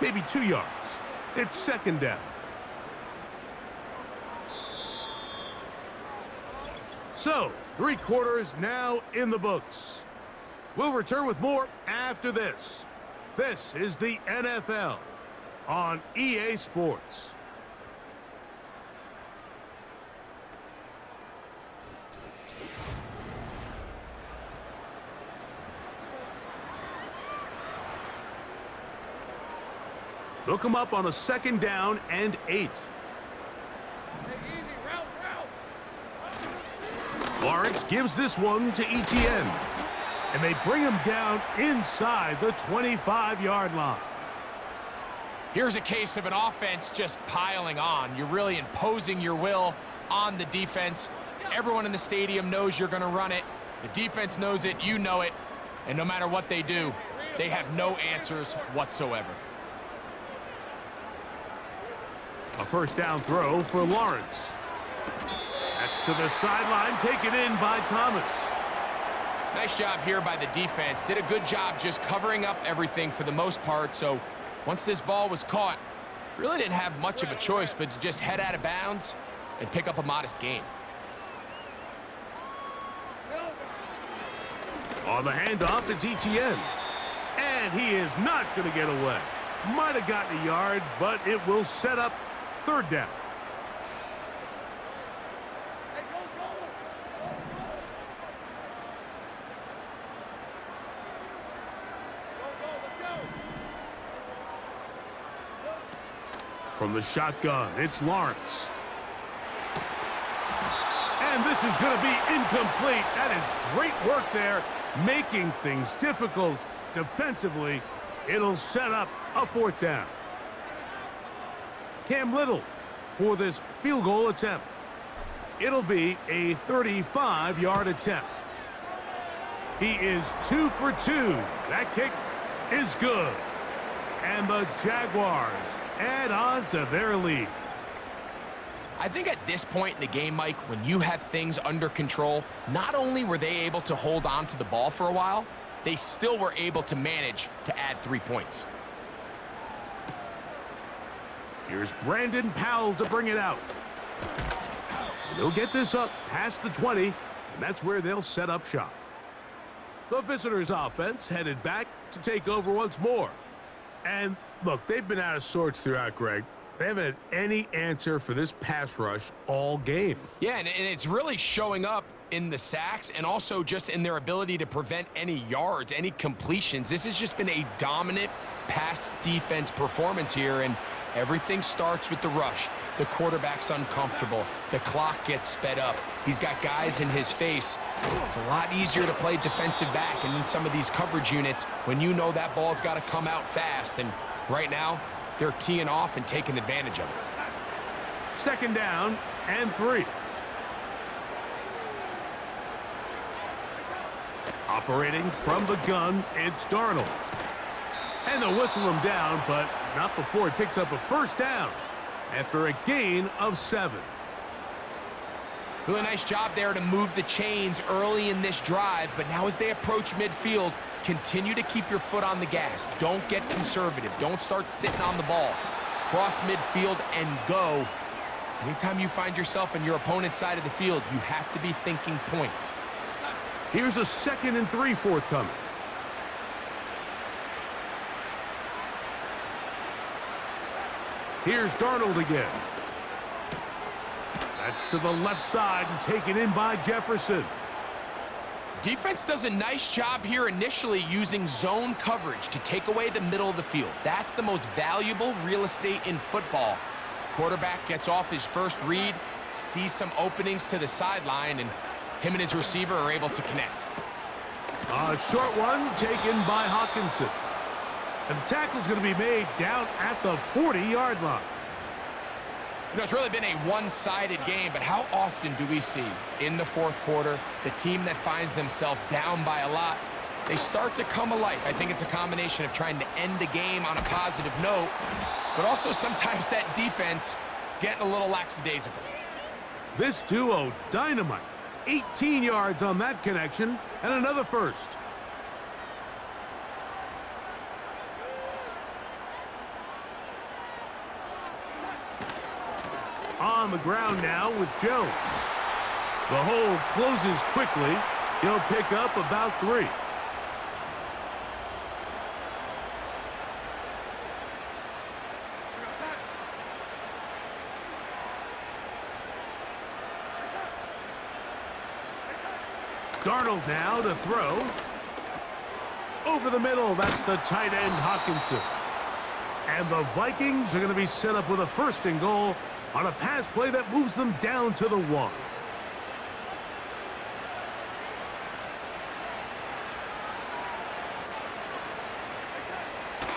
maybe 2 yards. It's second down. So, 3 quarters now in the books. We'll return with more after this. This is the NFL on EA Sports. They'll come up on a second down and 8. Lawrence gives this one to ETN. And they bring him down inside the 25-yard line. Here's a case of an offense just piling on. You're really imposing your will on the defense. Everyone in the stadium knows you're going to run it. The defense knows it, you know it. And no matter what they do, they have no answers whatsoever. A first down throw for Lawrence. That's to the sideline, taken in by Thomas. Nice job here by the defense. Did a good job just covering up everything for the most part. So once this ball was caught, really didn't have much of a choice but to just head out of bounds and pick up a modest gain. On the handoff, it's ETN. And he is not going to get away. Might have gotten a yard, but it will set up third down. From the shotgun, it's Lawrence. And this is going to be incomplete. That is great work there, making things difficult defensively. It'll set up a fourth down. Cam Little for this field goal attempt. It'll be a 35-yard attempt. He is 2 for 2. That kick is good. And the Jaguars add on to their lead. I think at this point in the game, Mike, when you have things under control, not only were they able to hold on to the ball for a while, they still were able to manage to add 3 points. Here's Brandon Powell to bring it out. And they'll get this up past the 20, and that's where they'll set up shop. The visitors' offense headed back to take over once more. And look, they've been out of sorts throughout, Greg. They haven't had any answer for this pass rush all game. Yeah, and it's really showing up in the sacks and also just in their ability to prevent any yards, any completions. This has just been a dominant pass defense performance here, and everything starts with the rush. The quarterback's uncomfortable. The clock gets sped up. He's got guys in his face. It's a lot easier to play defensive back and in some of these coverage units when you know that ball's got to come out fast. And right now, they're teeing off and taking advantage of it. Second down and 3. Operating from the gun, it's Darnold. And they'll whistle him down, but not before he picks up a first down after a gain of 7. Really nice job there to move the chains early in this drive, but now as they approach midfield, continue to keep your foot on the gas. Don't get conservative. Don't start sitting on the ball. Cross midfield and go. Anytime you find yourself on your opponent's side of the field, you have to be thinking points. Here's a 2nd and 3 forthcoming. Here's Darnold again. That's to the left side and taken in by Jefferson. Defense does a nice job here initially using zone coverage to take away the middle of the field. That's the most valuable real estate in football. Quarterback gets off his first read, sees some openings to the sideline, and him and his receiver are able to connect. A short one taken by Hawkinson. And the tackle's going to be made down at the 40-yard line. You know, it's really been a one-sided game, but how often do we see in the fourth quarter the team that finds themselves down by a lot, they start to come alive? I think it's a combination of trying to end the game on a positive note, but also sometimes that defense getting a little lackadaisical. This duo, dynamite. 18 yards on that connection and another first. On the ground now with Jones. The hole closes quickly. He'll pick up about 3. Darnold now to throw. Over the middle, that's the tight end Hawkinson. And the Vikings are going to be set up with a 1st and goal on a pass play that moves them down to the 1.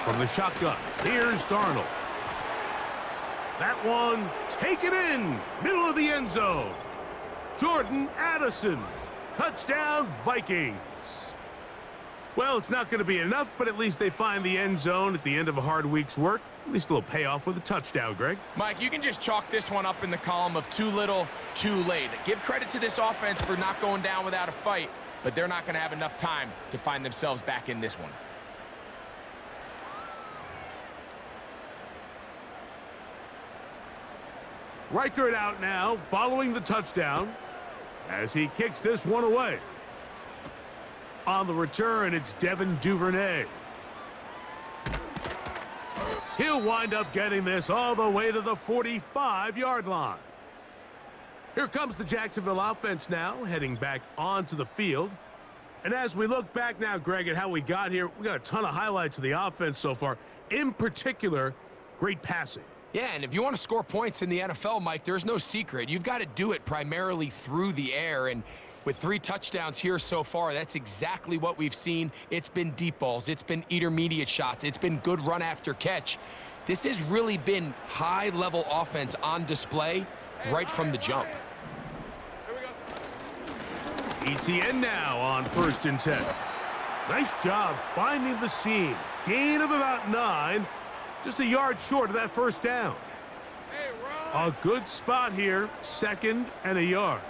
From the shotgun, here's Darnold. That one, take it in, middle of the end zone. Jordan Addison, touchdown Vikings. Well, it's not going to be enough, but at least they find the end zone at the end of a hard week's work. At least a little payoff with a touchdown, Greg. Mike, you can just chalk this one up in the column of too little, too late. Give credit to this offense for not going down without a fight, but they're not going to have enough time to find themselves back in this one. Reichert out now, following the touchdown, as he kicks this one away. On the return, it's Devin Duvernay. He'll wind up getting this all the way to the 45-yard line. Here comes the Jacksonville offense now, heading back onto the field. And as we look back now, Greg, at how we got here, we got a ton of highlights of the offense so far. In particular, great passing. Yeah, and if you want to score points in the NFL, Mike, there's no secret. You've got to do it primarily through the air, and with 3 touchdowns here so far, that's exactly what we've seen. It's been deep balls. It's been intermediate shots. It's been good run after catch. This has really been high-level offense on display right from the jump. ETN now on 1st and 10. Nice job finding the seam. Gain of about 9. Just a yard short of that 1st down. A good spot here. 2nd and a yard.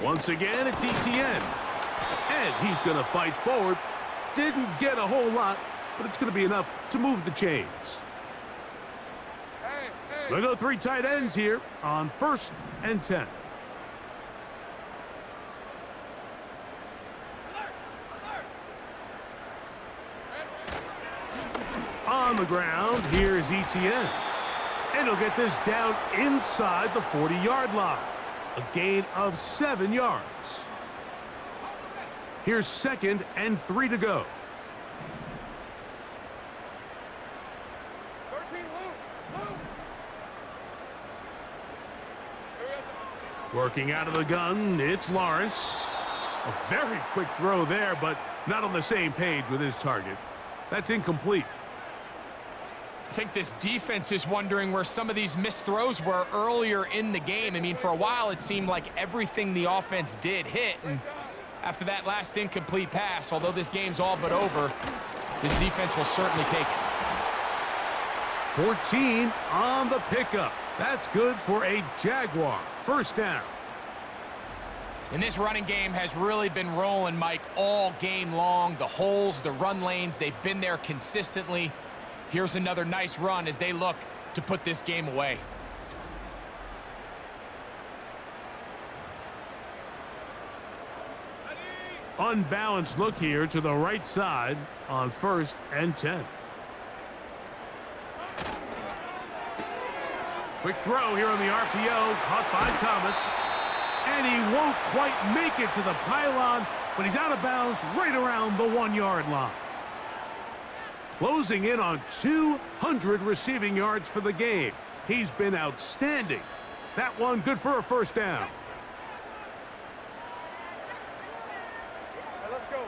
Once again, it's ETN. And he's going to fight forward. Didn't get a whole lot, but it's going to be enough to move the chains. We'll go 3 tight ends here on 1st and 10. On the ground, here's ETN. And he'll get this down inside the 40-yard line. A gain of 7 yards. Here's 2nd and 3 to go. Working out of the gun, it's Lawrence. A very quick throw there, but not on the same page with his target. That's incomplete. I think this defense is wondering where some of these missed throws were earlier in the game. I mean, for a while, it seemed like everything the offense did hit. And after that last incomplete pass, although this game's all but over, this defense will certainly take it. 14 on the pickup. That's good for a Jaguar. 1st down. And this running game has really been rolling, Mike, all game long. The holes, the run lanes, they've been there consistently. Here's another nice run as they look to put this game away. Unbalanced look here to the right side on 1st and 10. Quick throw here on the RPO, caught by Thomas. And he won't quite make it to the pylon, but he's out of bounds right around the 1-yard line. Closing in on 200 receiving yards for the game. He's been outstanding. That one good for a 1st down. Let's go.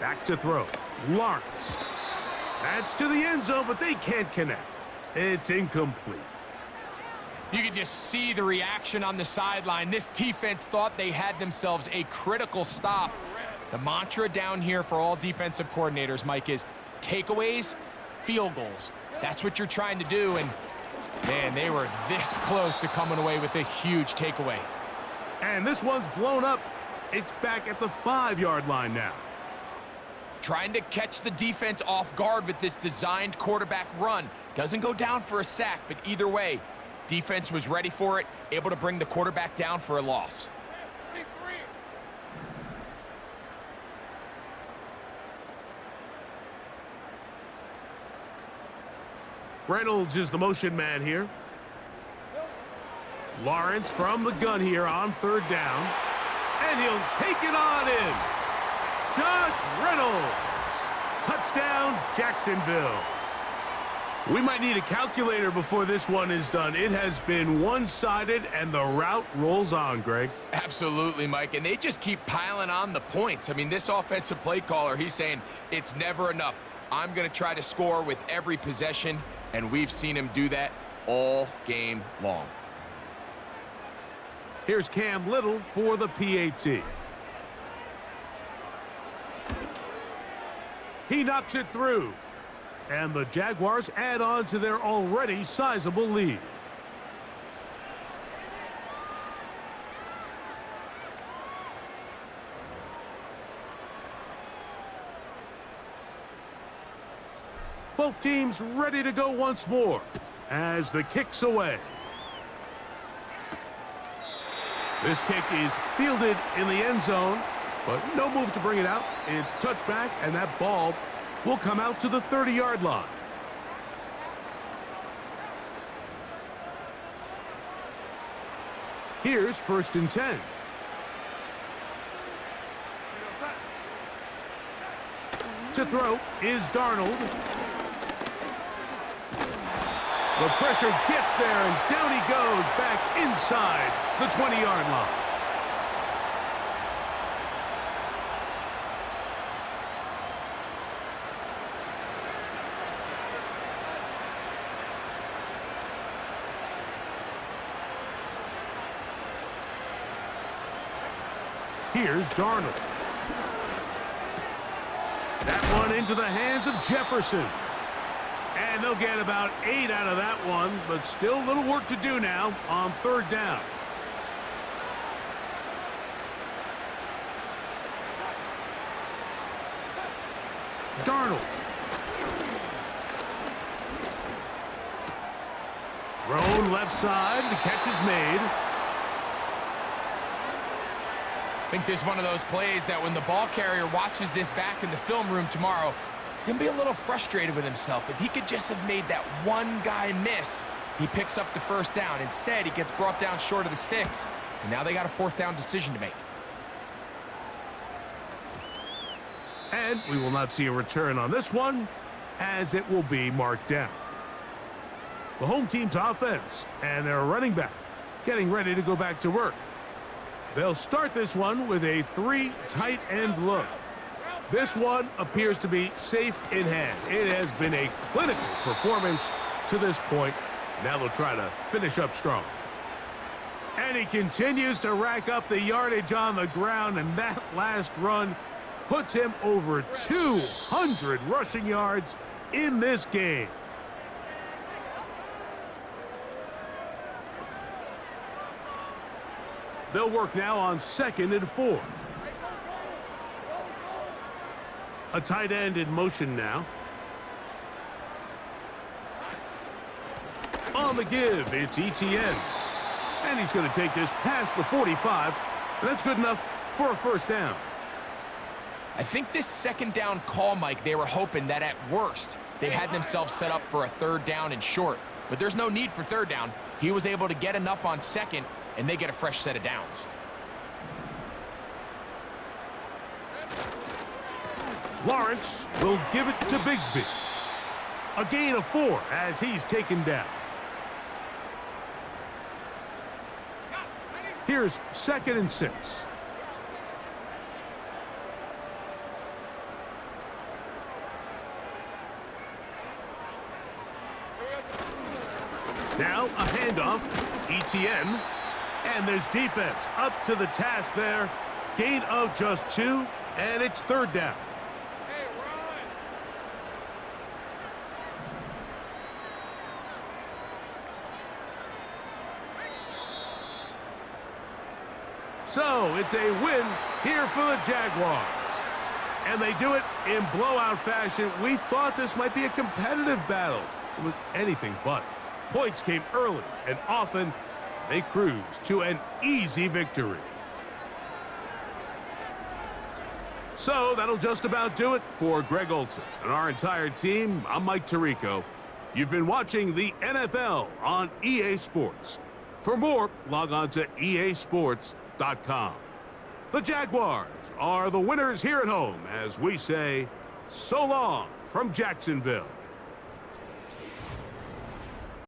Back to throw. Lawrence. That's to the end zone, but they can't connect. It's incomplete. You can just see the reaction on the sideline. This defense thought they had themselves a critical stop. The mantra down here for all defensive coordinators, Mike, is takeaways, field goals. That's what you're trying to do, and Man, they were this close to coming away with a huge takeaway. And this one's blown up. It's back at the 5-yard line now. Trying to catch the defense off guard with this designed quarterback run. Doesn't go down for a sack, but either way, defense was ready for it, able to bring the quarterback down for a loss. Reynolds is the motion man here. Lawrence from the gun here on 3rd down. And he'll take it on in. Josh Reynolds. Touchdown, Jacksonville. We might need a calculator before this one is done. It has been one-sided, and the route rolls on, Greg. Absolutely, Mike, and they just keep piling on the points. I mean, this offensive play caller, he's saying it's never enough. I'm going to try to score with every possession, and we've seen him do that all game long. Here's Cam Little for the PAT. He knocks it through. And the Jaguars add on to their already sizable lead. Both teams ready to go once more as the kick's away. This kick is fielded in the end zone, but no move to bring it out. It's touchback, and that ball will come out to the 30-yard line. Here's 1st and 10. To throw is Darnold. The pressure gets there, and down he goes back inside the 20-yard line. Here's Darnold. That one into the hands of Jefferson. And they'll get about 8 out of that one, but still a little work to do now on 3rd down. Darnold. Thrown left side. The catch is made. I think this is one of those plays that when the ball carrier watches this back in the film room tomorrow, he's going to be a little frustrated with himself. If he could just have made that one guy miss, he picks up the 1st down. Instead, he gets brought down short of the sticks, and now they got a 4th down decision to make. And we will not see a return on this one, as it will be marked down. The home team's offense and their running back getting ready to go back to work. They'll start this one with a 3 tight end look. This one appears to be safe in hand. It has been a clinical performance to this point. Now they'll try to finish up strong. And he continues to rack up the yardage on the ground, and that last run puts him over 200 rushing yards in this game. They'll work now on 2nd and 4. A tight end in motion now. On the give, it's ETN. And he's going to take this past the 45. And that's good enough for a 1st down. I think this 2nd down call, Mike, they were hoping that at worst, they had themselves set up for a 3rd down and short. But there's no need for 3rd down. He was able to get enough on 2nd, and they get a fresh set of downs. Lawrence will give it to Bigsby. A gain of 4 as he's taken down. Here's 2nd and 6. Now a handoff. ETN. And this defense up to the task there. Gain of just 2, and it's 3rd down. So it's a win here for the Jaguars. And they do it in blowout fashion. We thought this might be a competitive battle. It was anything but. Points came early and often. They cruised to an easy victory. So that'll just about do it for Greg Olson and our entire team. I'm Mike Tirico. You've been watching the NFL on EA Sports. For more, log on to easports.com. The Jaguars are the winners here at home as we say, so long from Jacksonville.